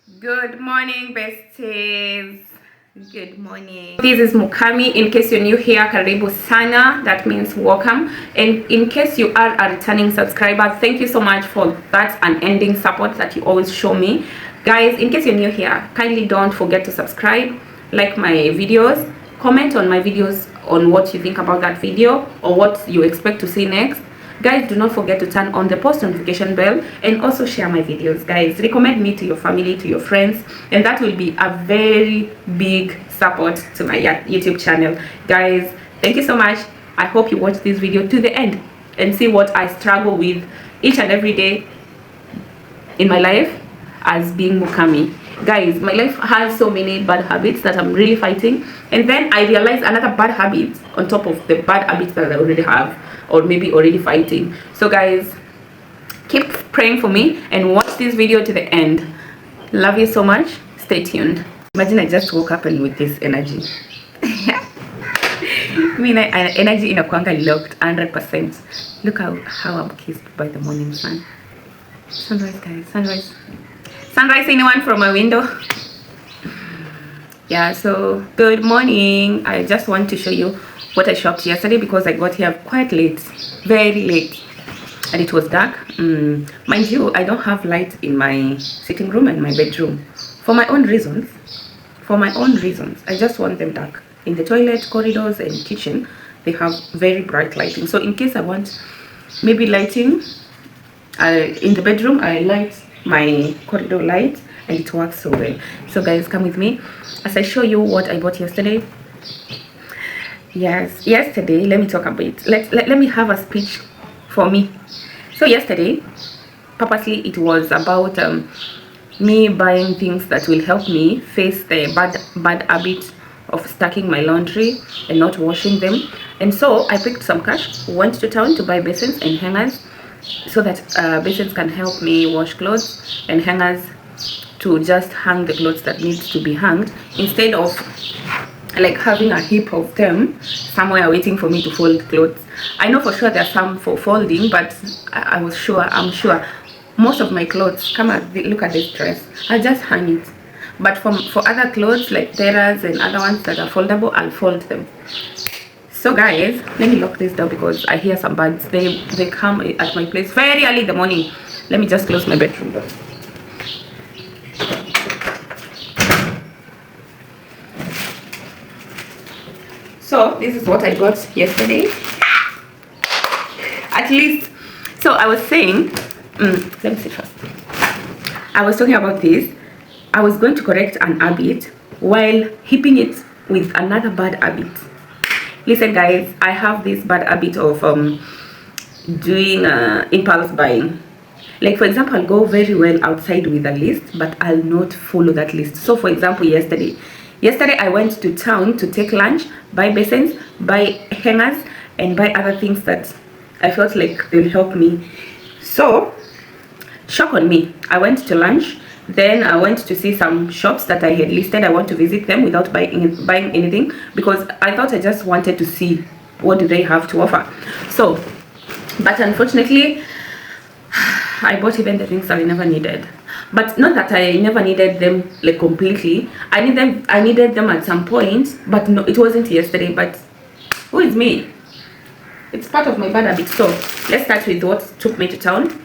Good morning, besties. Good morning. This is Mukami. In case you're new here, karibu sana. That means welcome. And in case you are a returning subscriber, thank you so much for that unending support that you always show me. Guys, in case you're new here, kindly don't forget to subscribe, like my videos, comment on my videos on what you think about that video or what you expect to see next. Guys, do not forget to turn on the post notification bell and also share my videos. Guys, recommend me to your family, to your friends, and that will be a very big support to my YouTube channel. Guys, thank you so much. I hope you watch this video to the end and see what I struggle with each and every day in my life as being Mukami. Guys, my life has so many bad habits that I'm really fighting, and then I realize another bad habit on top of the bad habits that I already have, or maybe already fighting. So guys, keep praying for me and watch this video to the end. Love you so much. Stay tuned. Imagine I just woke up and with this energy. I mean, energy in a kwanga locked 100%. Look how I'm kissed by the morning sun. Sunrise, guys, sunrise. Sunrise, anyone from my window? Yeah, so good morning. I just want to show you what I shopped yesterday because I got here quite late, very late, and it was dark. Mind you, I don't have light in my sitting room and my bedroom for my own reasons. I just want them dark. In the toilet, corridors, and kitchen, they have very bright lighting. So in case I want maybe lighting in the bedroom, I light my corridor light and it works so well. So guys, come with me as I show you what I bought yesterday. Yes, yesterday, let me talk a bit. Let me have a speech for me. So yesterday, purposely, it was about me buying things that will help me face the bad habit of stacking my laundry and not washing them. And so I picked some cash, went to town to buy basins and hangers, so that basins can help me wash clothes and hangers to just hang the clothes that needs to be hanged, instead of like having a heap of them somewhere waiting for me to fold clothes. I know for sure there's some for folding, but I'm sure most of my clothes, come on, look at this dress, I'll just hang it. But for other clothes like teras and other ones that are foldable, I'll fold them. So guys, let me lock this door because I hear some birds. They come at my place very early in the morning. Let me just close my bedroom door. So this is what I got yesterday. At least, so I was saying, let me see first. I was talking about this. I was going to correct an habit while heaping it with another bad habit. Listen guys, I have this bad habit of doing impulse buying. Like for example, I'll go very well outside with a list, but I'll not follow that list. So for example, yesterday I went to town to take lunch, buy basins, buy hangers, and buy other things that I felt like they'll help me. So shock on me, I went to lunch, then I went to see some shops that I had listed. I want to visit them without buying anything because I thought I just wanted to see what do they have to offer. So, but unfortunately, I bought even the things that I never needed. But not that I never needed them like completely. I needed them at some point, but no, it wasn't yesterday. But who is me? It's part of my bad habit. So let's start with what took me to town.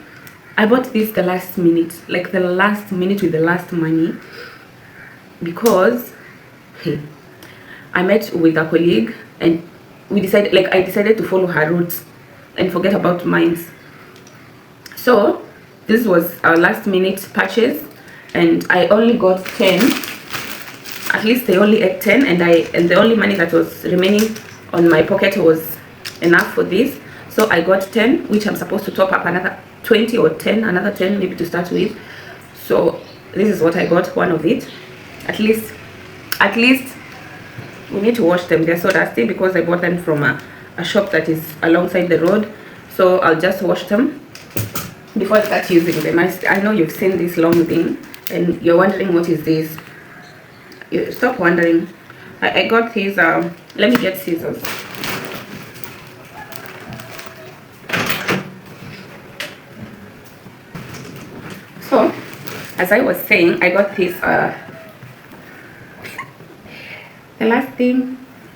I bought this the last minute, like the last minute with the last money, because hey, I met with a colleague and I decided to follow her route and forget about mine. So this was our last minute purchase and I only got 10. At least they only ate 10 and the only money that was remaining on my pocket was enough for this. So I got 10, which I'm supposed to top up another 20 or 10, another 10 maybe to start with. So this is what I got, one of it. At least we need to wash them. They're so dusty because I bought them from a shop that is alongside the road. So I'll just wash them before I start using them. I know you've seen this long thing and you're wondering what is this. Stop wondering. I got these let me get scissors. So as I was saying, I got this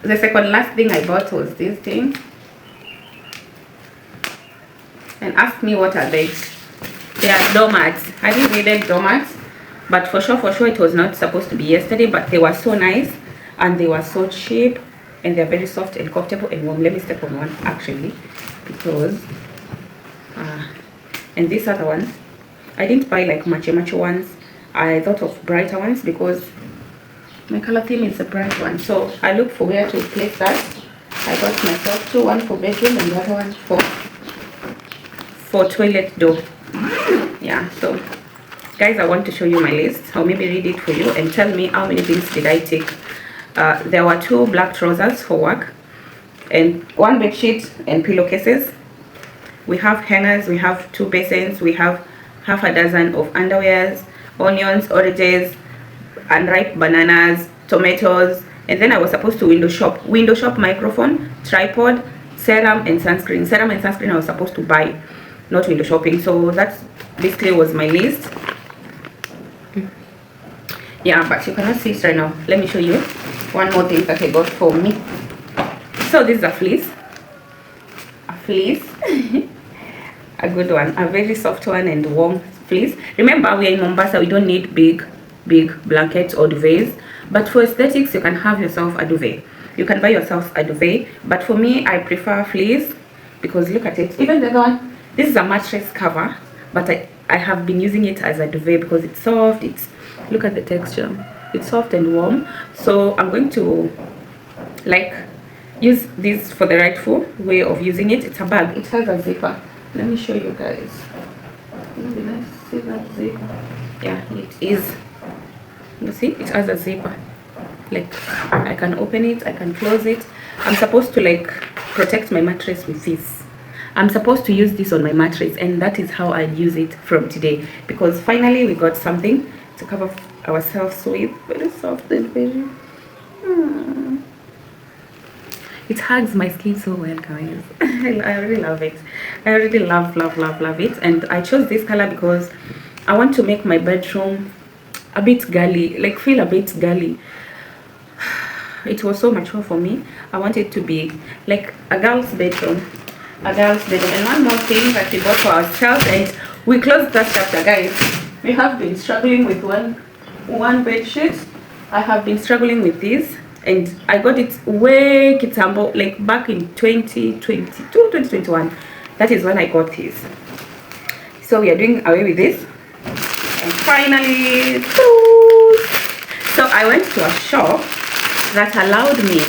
the second last thing I bought was this thing. And ask me what are they. They are doormats. I didn't needed doormats, but for sure it was not supposed to be yesterday, but they were so nice and they were so cheap and they're very soft and comfortable and warm. Let me step on one actually, because and these other ones, I didn't buy like matchy ones. I thought of brighter ones because my color theme is a bright one, so I looked for where to place that. I got myself two, one for bedroom and the other one for toilet door. Yeah, so guys, I want to show you my list, or maybe read it for you and tell me how many things did I take. There were 2 black trousers for work and 1 bed sheet and pillowcases. We have hangers, we have 2 basins, we have half a dozen of underwears, onions, oranges, unripe bananas, tomatoes, and then I was supposed to window shop microphone, tripod, serum and sunscreen. Serum and sunscreen I was supposed to buy, not window shopping. So that's basically was my list. Yeah, but you cannot see it right now. Let me show you one more thing that I got for me. So this is a fleece a good one, a very soft one and warm fleece. Remember, we are in Mombasa, we don't need big blankets or duvets, but for aesthetics you can have yourself a duvet. You can buy yourself a duvet, but for me I prefer fleece because look at it. Even the other one, this is a mattress cover, but I have been using it as a duvet because it's soft. Look at the texture, it's soft and warm. So I'm going to like use this for the rightful way of using it. It's a bag, it has a zipper. Let me show you guys. Maybe let's see that zipper. Yeah, it is. You see, it has a zipper. Like I can open it, I can close it. I'm supposed to like protect my mattress with this. I'm supposed to use this on my mattress, and that is how I use it from today, because finally we got something to cover ourselves with. Very soft and very it hugs my skin so well, guys. I really love it. I really love it. And I chose this color because I want to make my bedroom a bit girly, like feel a bit girly. It was so mature for me. I want it to be like a girl's bedroom. And one more thing that we bought for ourselves, and we closed that chapter, guys. We have been struggling with one bed sheet. I have been struggling with this, and I got it way kitambo, like back in 2021. That is when I got this. So we are doing away with this, and finally, so I went to a shop that allowed me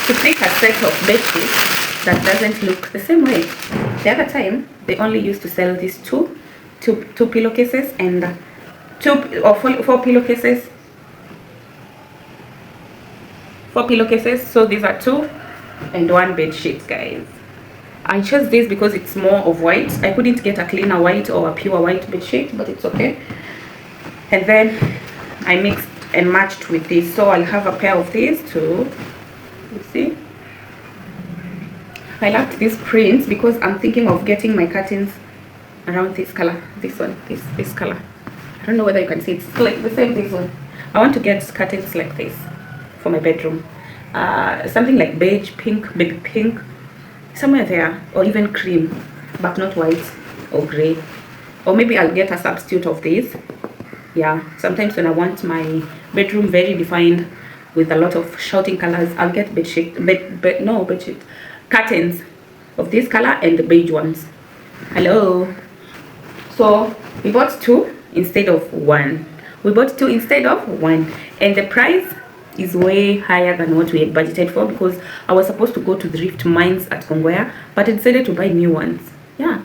to pick a set of bed sheets that doesn't look the same way. The other time they only used to sell these two pillowcases and four pillowcases. So these are 2 and 1 bed sheets, guys. I chose this because it's more of white. I couldn't get a cleaner white or a pure white bed sheet, but it's okay. And then I mixed and matched with this, so I'll have a pair of these too. You see, I liked these prints because I'm thinking of getting my curtains around this color. This one, this color. I don't know whether you can see, it's like the same this one. I want to get curtains like this for my bedroom. Something like beige, pink, baby pink, somewhere there, or even cream, but not white or gray. Or maybe I'll get a substitute of this. Yeah, sometimes when I want my bedroom very defined with a lot of shouting colors, I'll get curtains of this color and the beige ones. Hello. So we bought 2 instead of 1. And the price is way higher than what we had budgeted for, because I was supposed to go to thrift mines at Kongwea, but I decided to buy new ones. Yeah,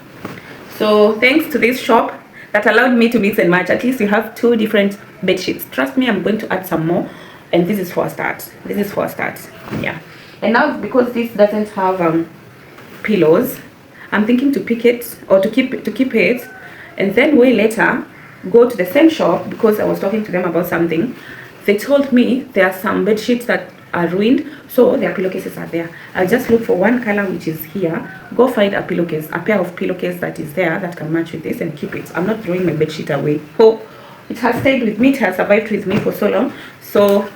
so thanks to this shop that allowed me to mix and match. At least you have 2 different bed sheets. Trust me, I'm going to add some more, and this is for a start. Yeah. And now, because this doesn't have pillows, I'm thinking to pick it, or to keep it, and then way later go to the same shop, because I was talking to them about something. They told me there are some bed sheets that are ruined, so their pillowcases are there. I'll just look for one color, which is here, go find a pair of pillowcases that is there that can match with this, and keep it. I'm not throwing my bed sheet away. It has stayed with me, it has survived with me for so long. So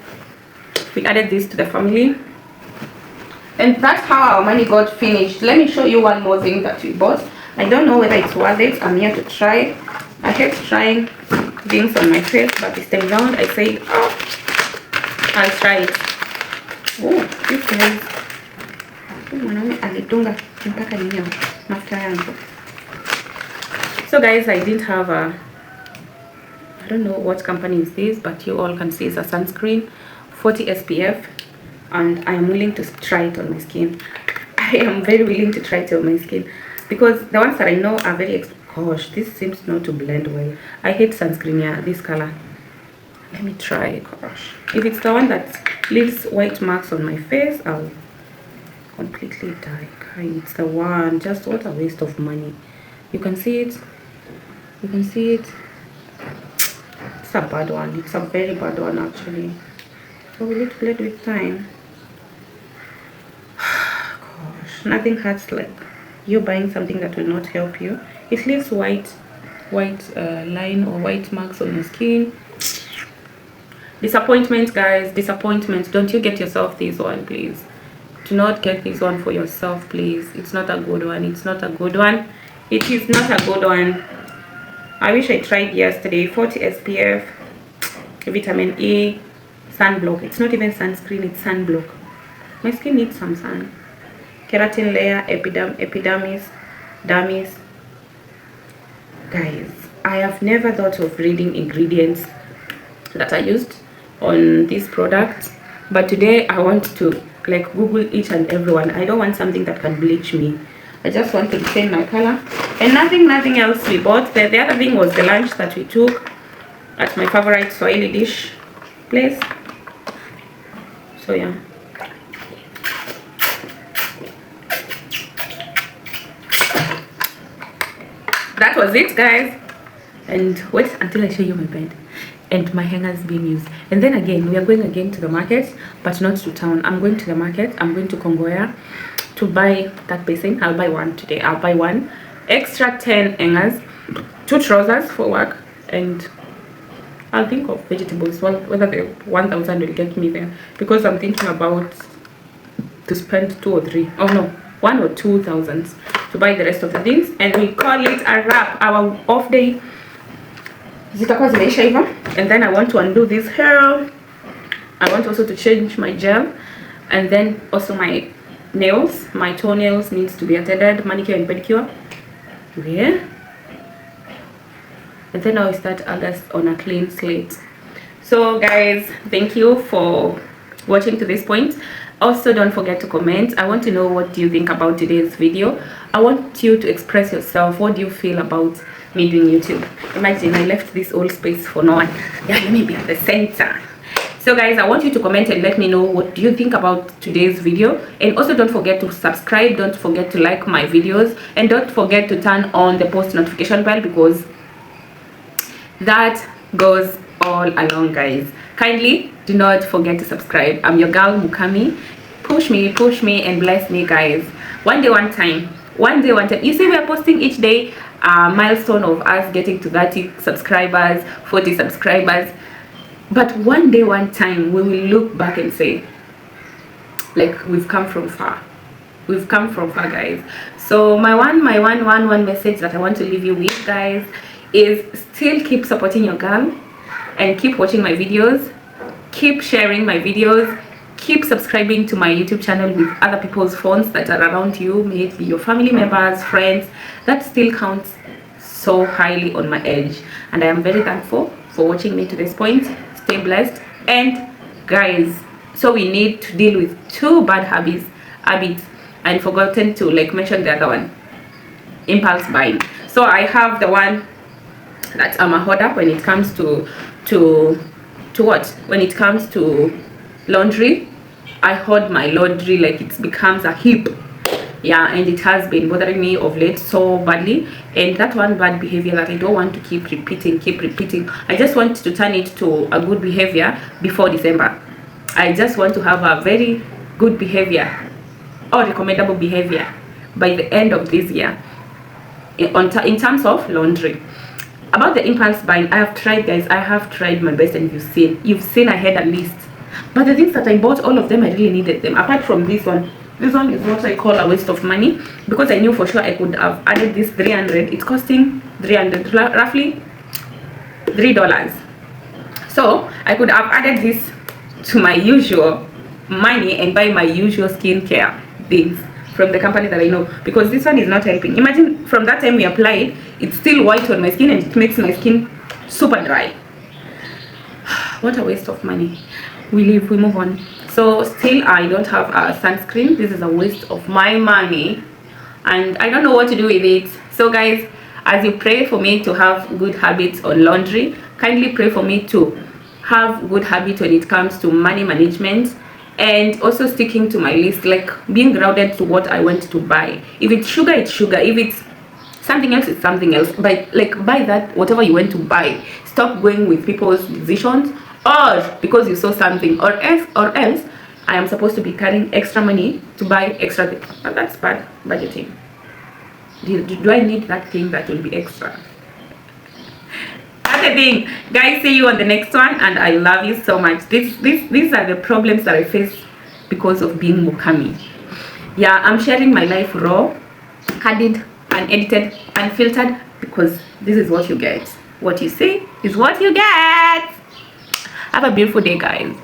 we added this to the family, and that's how our money got finished. Let me show you one more thing that we bought. I don't know whether it's worth it. I'm here to try. I hate trying things on my face, but this time round I said, oh, I'll try it. Oh, this guys. So guys, I didn't have a, I don't know what company is this, but you all can see it's a sunscreen, 40 SPF, and I am willing to try it on my skin. I am very willing to try it on my skin because the ones that I know are very gosh, this seems not to blend well. I hate sunscreen. Yeah, this color. Let me try. Gosh, if it's the one that leaves white marks on my face, I'll completely die. It's the one. Just what a waste of money. You can see it. You can see it. It's a bad one. It's a very bad one actually. So we need to play with time. Gosh, nothing hurts like you buying something that will not help you. It leaves white line or white marks on your skin. Disappointment, guys. Disappointment. Don't you get yourself this one, please. Do not get this one for yourself, please. It's not a good one. It's not a good one. It is not a good one. I wish I tried yesterday. 40 SPF, vitamin E, sunblock. It's not even sunscreen, it's sunblock. My skin needs some sun. Keratin layer, epidermis, dermis. Guys, I have never thought of reading ingredients that are used on these products, but today I want to like Google each and every one. I don't want something that can bleach me. I just want to retain my color, and nothing else we bought. The other thing was the lunch that we took at my favorite Swahili dish place. So yeah, that was it, guys. And wait until I show you my bed and my hangers being used. And then again, we are going again to the market, but not to town. I'm going to the market. I'm going to Kongoya to buy that basin. I'll buy one today. I'll buy one extra 10 hangers, 2 trousers for work, and I'll think of vegetables. Well, whether the 1,000 will get me there, because I'm thinking about to spend 2 or 3. Oh no, 1 or 2,000 to buy the rest of the things, and we call it a wrap. Our off day zitakuwa zimeisha hivyo, and then I want to undo this hair. I want also to change my gel, and then also my nails, my toenails needs to be attended, manicure and pedicure. Yeah. And then I'll start August on a clean slate. So guys, thank you for watching to this point. Also, don't forget to comment. I want to know what do you think about today's video. I want you to express yourself. What do you feel about me doing YouTube? Imagine I left this old space for no one. Yeah, let me be at the center. So guys, I want you to comment and let me know what do you think about today's video. And also don't forget to subscribe, don't forget to like my videos, and don't forget to turn on the post notification bell, because that goes all along, guys. Kindly do not forget to subscribe. I'm your girl Mukami. Push me and bless me, guys. One day one time. You see, we are posting each day a milestone of us getting to 30 subscribers, 40 subscribers. But one day one time we will look back and say, like, we've come from far. We've come from far, guys. So my one message that I want to leave you with, guys, is still keep supporting your girl and keep watching my videos, keep sharing my videos, keep subscribing to my YouTube channel with other people's phones that are around you, may it be your family members, friends. That still counts so highly on my edge, and I am very thankful for watching me to this point. Stay blessed. And guys, so we need to deal with 2 bad habits, and forgotten to like mention the other one, impulse buying. So I have the one that I'm a hoarder when it comes to what? When it comes to laundry. I hoard my laundry like it becomes a heap. Yeah, and it has been bothering me of late so badly. And that one bad behavior that I don't want to keep repeating. I just want to turn it to a good behavior before December. I just want to have a very good behavior or recommendable behavior by the end of this year in terms of laundry. about the impulse buying, I have tried, guys. I have tried my best, and you've seen I had a list. But the things that I bought, all of them, I really needed them. Apart from this one. This one is what I call a waste of money, because I knew for sure I could have added this 300. It's costing 300, roughly $3. So I could have added this to my usual money and buy my usual skincare things from the company that I know, because this one is not helping. Imagine from that time we applied, it's still white on my skin and it makes my skin super dry. What a waste of money. We move on. So still I don't have a sunscreen. This is a waste of my money and I don't know what to do with it. So guys, as you pray for me to have good habits on laundry, kindly pray for me to have good habits when it comes to money management, and also sticking to my list, like being grounded to what I want to buy. If it's sugar, it's sugar. If it's something else, it's something else. But like, buy that whatever you want to buy. Stop going with people's decisions, or because you saw something, or else I am supposed to be carrying extra money to buy extra things. But that's bad budgeting. Do I need that thing that will be extra? That's the thing, guys. See you on the next one, and I love you so much. These are the problems that I face because of being Mukami. Yeah, I'm sharing my life raw, candid, unedited, unfiltered, because this is what you get. What you see is what you get. Have a beautiful day, guys.